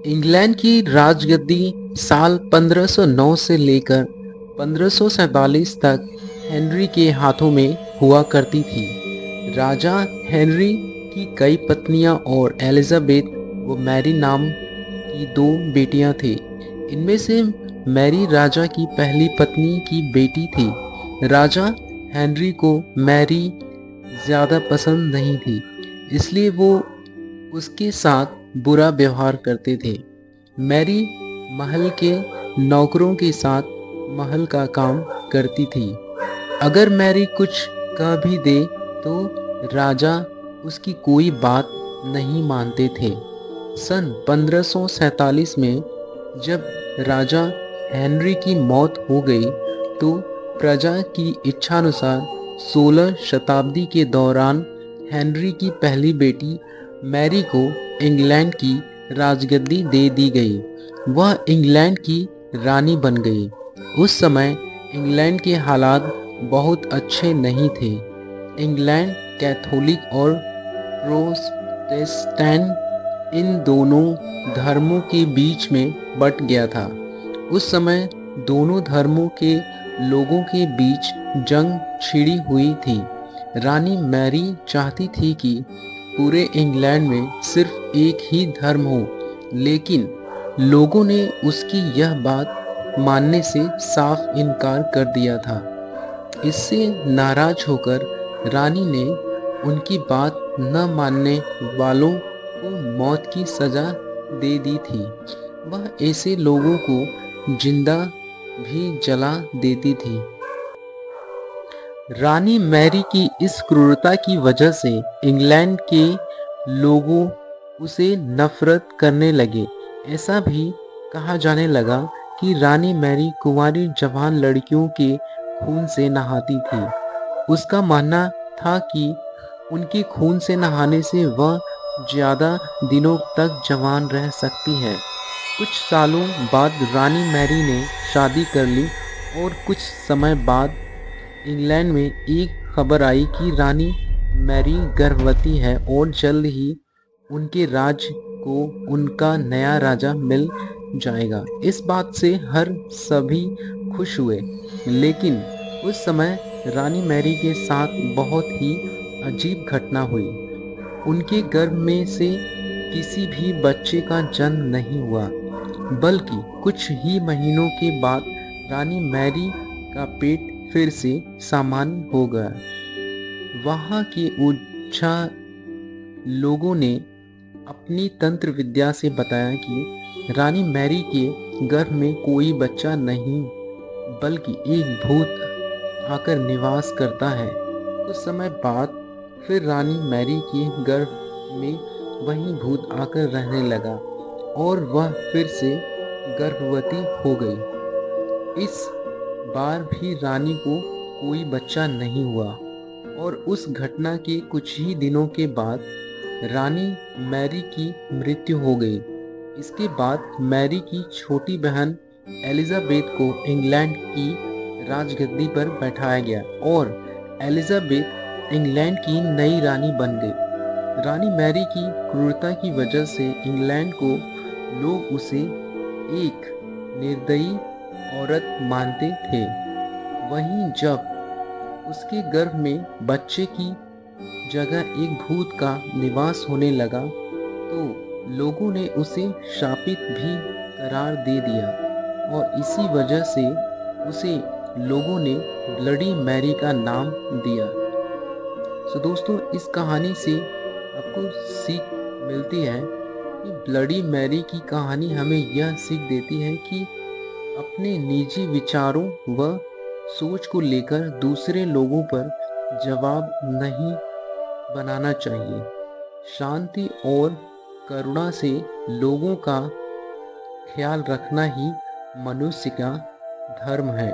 England की राजगद्दी साल 1509 से लेकर 1547 तक हेनरी के हाथों में हुआ करती थी। राजा हेनरी की कई पत्नियां और एलिजाबेथ व मैरी नाम की दो बेटियां थी। इनमें से मैरी राजा की पहली पत्नी की बेटी थी। राजा हेनरी को मैरी ज़्यादा पसंद नहीं थी, इसलिए वो उसके साथ बुरा व्यवहार करते थे। मैरी महल के नौकरों के साथ महल का काम करती थी। अगर मैरी कुछ कह भी दे तो राजा उसकी कोई बात नहीं मानते थे। सन 1547 में जब राजा हेनरी की मौत हो गई तो प्रजा की इच्छानुसार 16 शताब्दी के दौरान हेनरी की पहली बेटी मैरी को इंग्लैंड की राजगद्दी दे दी गई। वह इंग्लैंड की रानी बन गई। उस समय इंग्लैंड के हालात बहुत अच्छे नहीं थे। इंग्लैंड कैथोलिक और प्रोटेस्टेंट इन दोनों धर्मों के बीच में बट गया था। उस समय दोनों धर्मों के लोगों के बीच जंग छिड़ी हुई थी। रानी मैरी चाहती थी कि पूरे इंग्लैंड में सिर्फ एक ही धर्म हो, लेकिन लोगों ने उसकी यह बात मानने से साफ इनकार कर दिया था। इससे नाराज होकर रानी ने उनकी बात न मानने वालों को मौत की सजा दे दी थी। वह ऐसे लोगों को जिंदा भी जला देती थी। रानी मैरी की इस क्रूरता की वजह से इंग्लैंड के लोगों उसे नफरत करने लगे। ऐसा भी कहा जाने लगा कि रानी मैरी कुंवारी जवान लड़कियों के खून से नहाती थी। उसका मानना था कि उनके खून से नहाने से वह ज़्यादा दिनों तक जवान रह सकती है। कुछ सालों बाद रानी मैरी ने शादी कर ली और कुछ समय बाद इंग्लैंड में एक खबर आई कि रानी मैरी गर्भवती है और जल्द ही उनके राज्य को उनका नया राजा मिल जाएगा। इस बात से हर सभी खुश हुए, लेकिन उस समय रानी मैरी के साथ बहुत ही अजीब घटना हुई। उनके गर्भ में से किसी भी बच्चे का जन्म नहीं हुआ, बल्कि कुछ ही महीनों के बाद रानी मैरी का पेट फिर से सामान्य हो गया। वहाँ के ओझा लोगों ने अपनी तंत्र विद्या से बताया कि रानी मैरी के गर्भ में कोई बच्चा नहीं, बल्कि एक भूत आकर निवास करता है। कुछ समय बाद फिर रानी मैरी के गर्भ में वही भूत आकर रहने लगा और वह फिर से गर्भवती हो गई। इस बार भी रानी को कोई बच्चा नहीं हुआ और उस घटना के कुछ ही दिनों के बाद रानी मैरी की मृत्यु हो गई। इसके बाद मैरी की छोटी बहन एलिजाबेथ को इंग्लैंड की राजगद्दी पर बैठाया गया और एलिजाबेथ इंग्लैंड की नई रानी बन गई। रानी मैरी की क्रूरता की वजह से इंग्लैंड को लोग उसे एक निर्दयी औरत मानते थे। वहीं जब उसके गर्भ में बच्चे की जगह एक भूत का निवास होने लगा तो लोगों ने उसे शापित भी करार दे दिया और इसी वजह से उसे लोगों ने ब्लडी मैरी का नाम दिया। दोस्तों, इस कहानी से आपको सीख मिलती है कि ब्लडी मैरी की कहानी हमें यह सीख देती है कि अपने निजी विचारों व सोच को लेकर दूसरे लोगों पर जवाब नहीं बनाना चाहिए। शांति और करुणा से लोगों का ख्याल रखना ही मनुष्य का धर्म है।